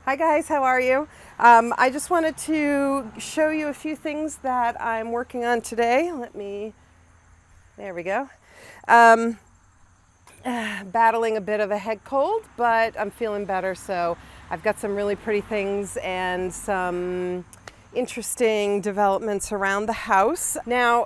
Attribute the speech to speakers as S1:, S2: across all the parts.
S1: Hi guys, how are you? I just wanted to show you a few things that I'm working on today. There we go. Battling a bit of a head cold, but I'm feeling better. So I've got some really pretty things and some interesting developments around the house. Now,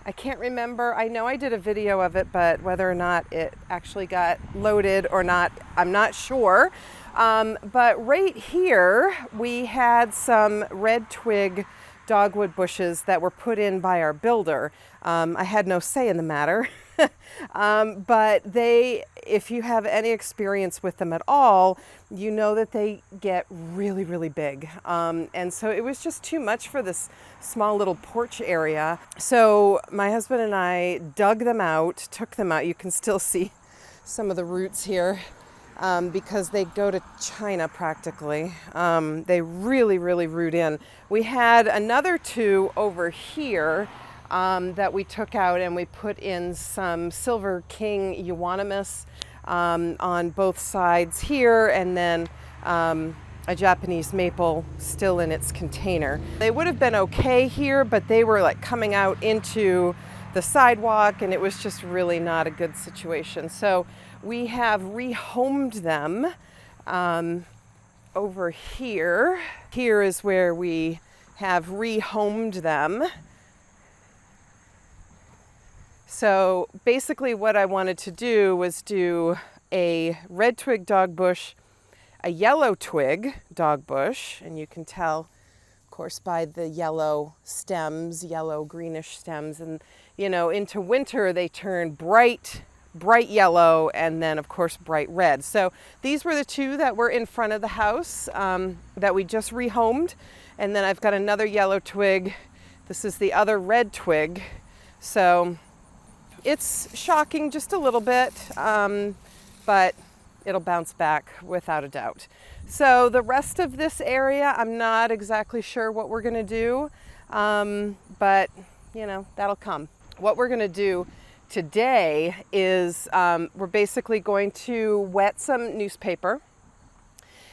S1: I can't remember, I know I did a video of it, but whether or not it actually got loaded or not, I'm not sure. But right here, we had some red twig dogwood bushes that were put in by our builder. I had no say in the matter. But if you have any experience with them at all, you know that they get really, really big. And so it was just too much for this small little porch area. So my husband and I dug them out, took them out. You can still see some of the roots here because they go to China practically. They really, really root in. We had another two over here that we took out, and we put in some Silver King euonymus on both sides here, and then a Japanese maple still in its container. They would have been okay here, but they were like coming out into the sidewalk, and it was just really not a good situation. So we have rehomed them over here. Here is where we have rehomed them. So basically what I wanted to do was do a red twig dog bush, a yellow twig dog bush, and you can tell, of course, by the yellow stems, yellow greenish stems, and you know, into winter they turn bright yellow, and then of course bright red. So these were the two that were in front of the house that we just rehomed, and then I've got another yellow twig. This is the other red twig. So it's shocking just a little bit, but it'll bounce back without a doubt. So the rest of this area, I'm not exactly sure what we're gonna do, but you know, that'll come. What we're gonna do today is we're basically going to wet some newspaper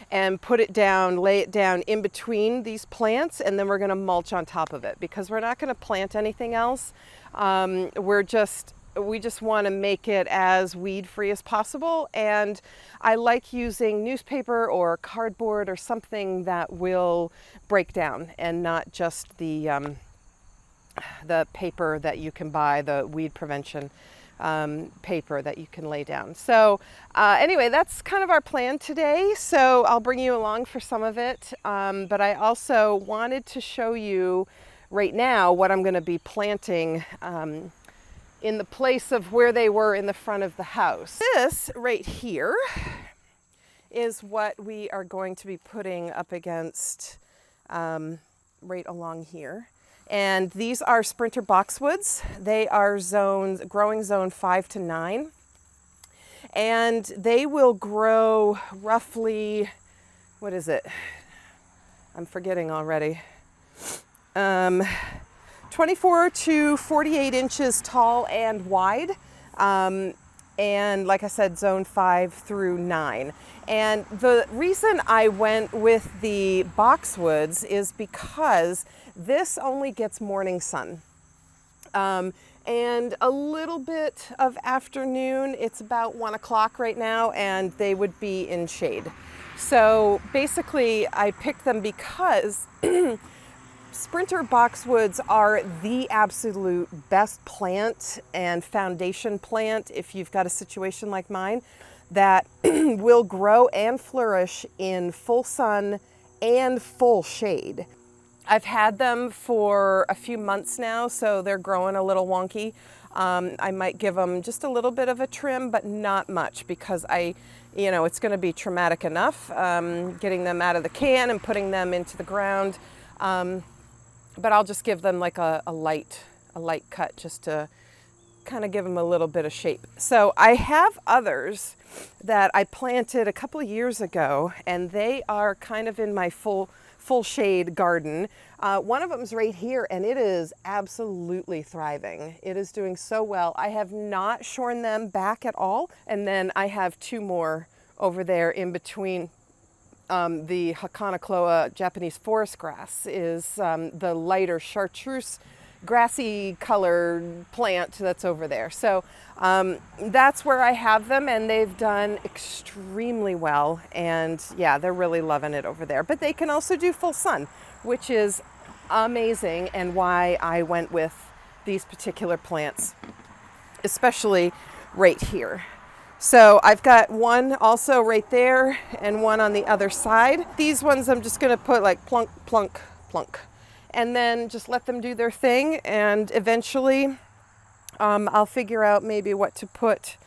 S1: and put it down, lay it down in between these plants, and then we're gonna mulch on top of it because we're not gonna plant anything else. We just want to make it as weed-free as possible, and I like using newspaper or cardboard or something that will break down and not just the paper that you can buy, the weed prevention paper that you can lay down. So anyway, that's kind of our plan today, so I'll bring you along for some of it, but I also wanted to show you right now what I'm going to be planting in the place of where they were in the front of the house. This right here is what we are going to be putting up against right along here. And these are sprinter boxwoods. They are growing zone 5 to 9. And they will grow roughly, what is it? I'm forgetting already. 24 to 48 inches tall and wide. And like I said, zone 5 through 9. And the reason I went with the boxwoods is because this only gets morning sun. And a little bit of afternoon. It's about 1 o'clock right now, and they would be in shade. So basically I picked them because sprinter boxwoods are the absolute best plant and foundation plant if you've got a situation like mine that will grow and flourish in full sun and full shade. I've had them for a few months now, so they're growing a little wonky. I might give them just a little bit of a trim, but not much, because it's going to be traumatic enough getting them out of the can and putting them into the ground. But I'll just give them like a light cut just to kind of give them a little bit of shape. So I have others that I planted a couple of years ago, and they are kind of in my full shade garden. One of them is right here, and it is absolutely thriving. It is doing so well. I have not shorn them back at all. And then I have two more over there in between the Hakanakloa Japanese forest grass is the lighter chartreuse grassy colored plant that's over there. So that's where I have them, and they've done extremely well. And yeah, they're really loving it over there. But they can also do full sun, which is amazing, and why I went with these particular plants, especially right here. So I've got one also right there and one on the other side. These ones I'm just going to put like plunk, plunk, plunk, and then just let them do their thing. And eventually I'll figure out maybe what to put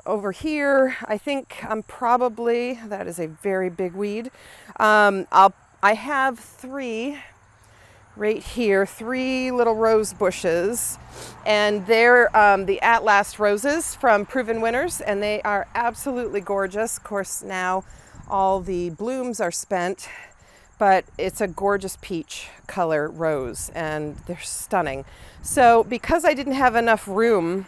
S1: over here. I think I'm probably, that is a very big weed. I have three right here, 3 little rose bushes, and they're the At Last roses from Proven Winners, and they are absolutely gorgeous. Of course, now all the blooms are spent, but it's a gorgeous peach color rose, and they're stunning. So because I didn't have enough room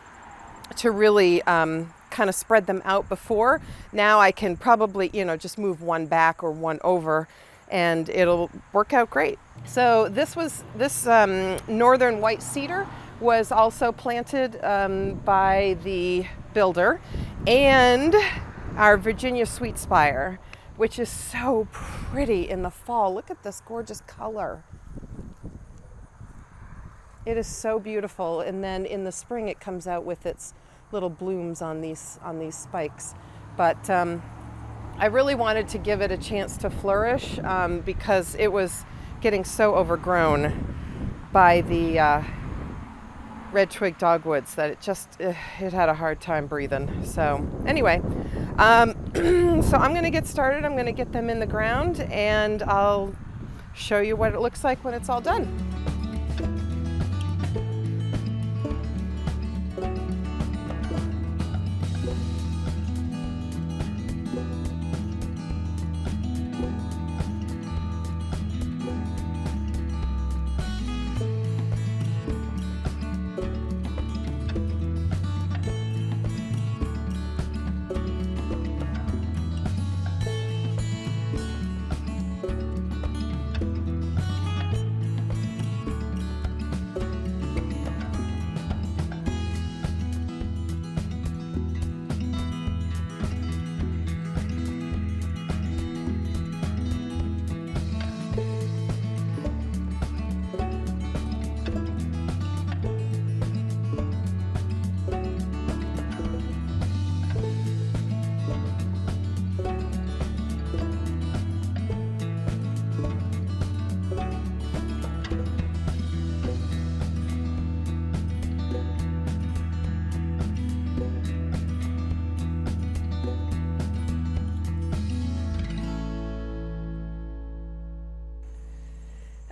S1: to really kind of spread them out before, now I can probably, just move one back or one over, and it'll work out great. So this northern white cedar was also planted by the builder, and our Virginia sweet spire, which is so pretty in the fall. Look at this gorgeous color. It is so beautiful, and then in the spring it comes out with its little blooms on these spikes. But I really wanted to give it a chance to flourish because it was getting so overgrown by the red twig dogwoods that it had a hard time breathing. So anyway, so I'm going to get started. I'm going to get them in the ground, and I'll show you what it looks like when it's all done.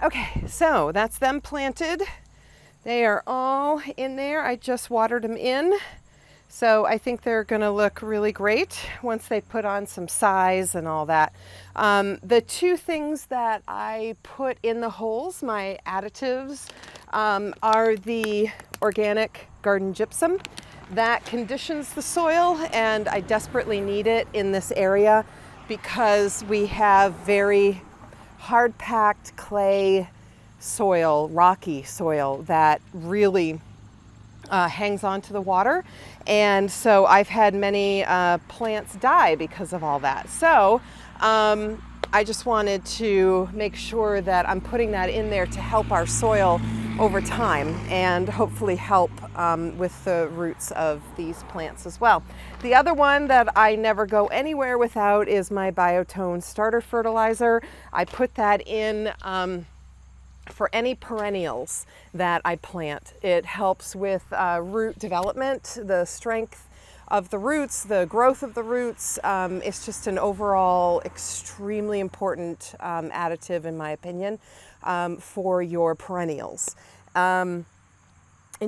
S1: Okay, so that's them planted. They are all in there. I just watered them in. So I think they're gonna look really great once they put on some size and all that. The 2 things that I put in the holes, my additives, are the organic garden gypsum. That conditions the soil, and I desperately need it in this area because we have very hard-packed clay soil, rocky soil that really hangs on to the water. And so I've had many plants die because of all that. So I just wanted to make sure that I'm putting that in there to help our soil over time and hopefully help with the roots of these plants as well. The other one that I never go anywhere without is my Biotone starter fertilizer. I put that in for any perennials that I plant. It helps with root development, the strength of the roots, the growth of the roots. It's just an overall extremely important additive, in my opinion, for your perennials. And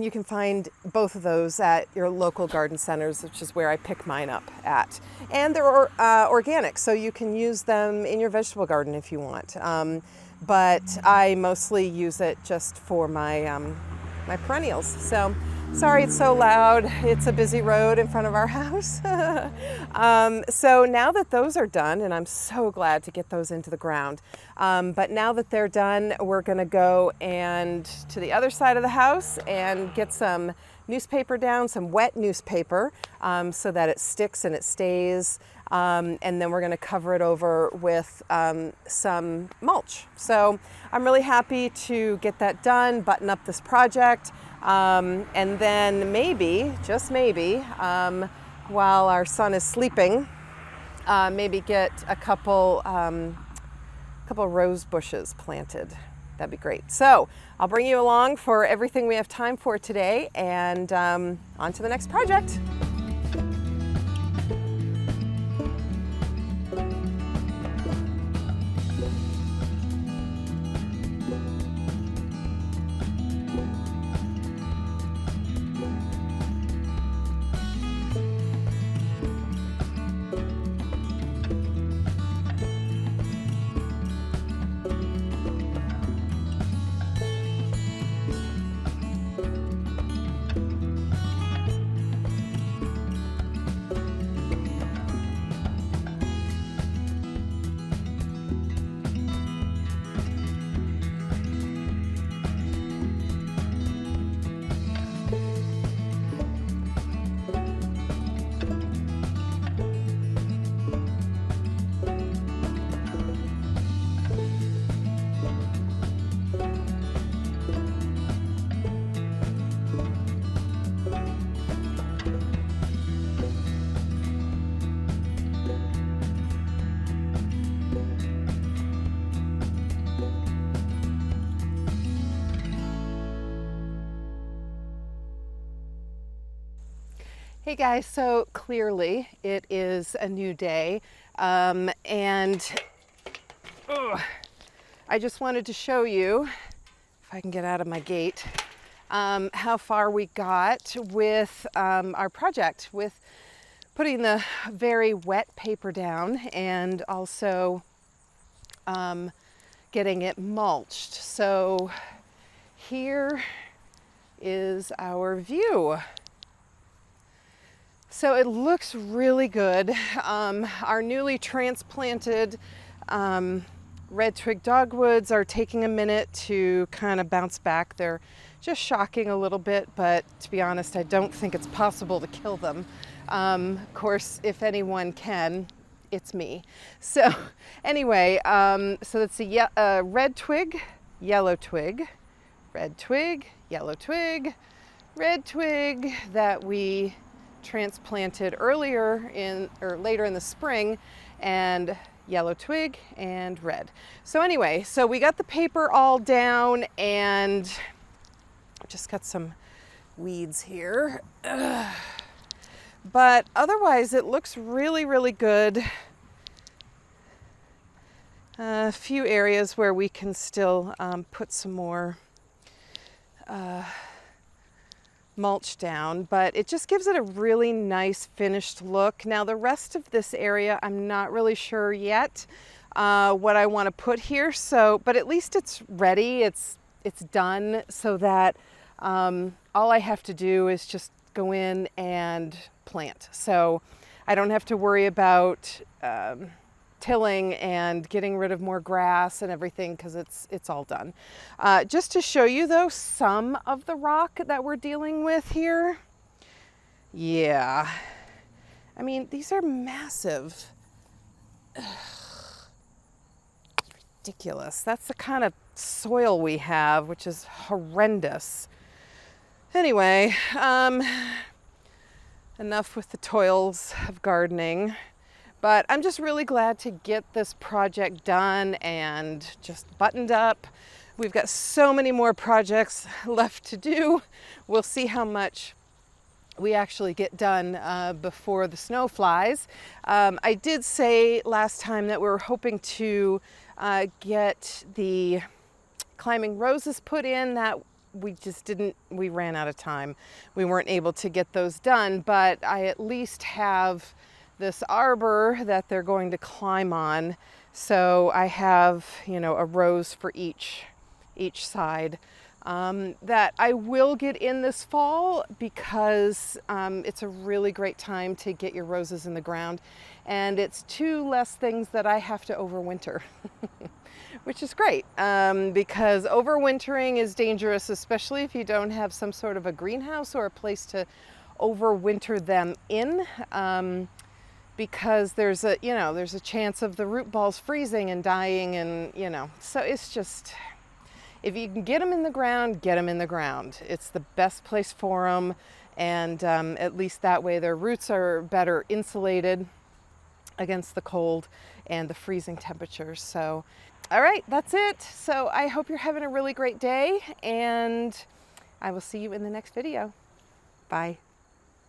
S1: you can find both of those at your local garden centers, which is where I pick mine up at. And they're organic, so you can use them in your vegetable garden if you want. But I mostly use it just for my my perennials. So Sorry it's so loud. It's a busy road in front of our house. So now that those are done, and I'm so glad to get those into the ground, but now that they're done, we're gonna go and to the other side of the house and get some newspaper down, some wet newspaper, so that it sticks and it stays. And then we're gonna cover it over with some mulch. So I'm really happy to get that done, button up this project. And then maybe, just maybe, while our son is sleeping, maybe get a couple rose bushes planted. That'd be great. So I'll bring you along for everything we have time for today, and on to the next project. Hey guys, so clearly it is a new day, and I just wanted to show you, if I can get out of my gate, how far we got with our project, with putting the very wet paper down and also getting it mulched. So here is our view. So it looks really good. Our newly transplanted red twig dogwoods are taking a minute to kind of bounce back. They're just shocking a little bit, but to be honest, I don't think it's possible to kill them. Of course, if anyone can, it's me. So anyway, so that's a red twig, yellow twig, red twig, yellow twig, red twig that we transplanted earlier or later in the spring, and yellow twig and red. So anyway, so we got the paper all down and just got some weeds here. But otherwise it looks really, really good. A few areas where we can still put some more mulch down, but it just gives it a really nice finished look. Now the rest of this area, I'm not really sure yet what I want to put here. So, but at least it's ready. It's done, so that all I have to do is just go in and plant. So I don't have to worry about tilling and getting rid of more grass and everything, because it's all done. Just to show you though some of the rock that we're dealing with here. Yeah, I mean, these are massive. Ugh. Ridiculous. That's the kind of soil we have, which is horrendous. Anyway, enough with the toils of gardening. But I'm just really glad to get this project done and just buttoned up. We've got so many more projects left to do. We'll see how much we actually get done before the snow flies. I did say last time that we were hoping to get the climbing roses put in. That we ran out of time. We weren't able to get those done, but I at least have this arbor that they're going to climb on. So I have, a rose for each side. that I will get in this fall because it's a really great time to get your roses in the ground, and it's 2 less things that I have to overwinter, which is great because overwintering is dangerous, especially if you don't have some sort of a greenhouse or a place to overwinter them in. Because there's a chance of the root balls freezing and dying, and so it's just, if you can get them in the ground, get them in the ground. It's the best place for them, and at least that way their roots are better insulated against the cold and the freezing temperatures. So, all right, that's it. So I hope you're having a really great day, and I will see you in the next video. Bye.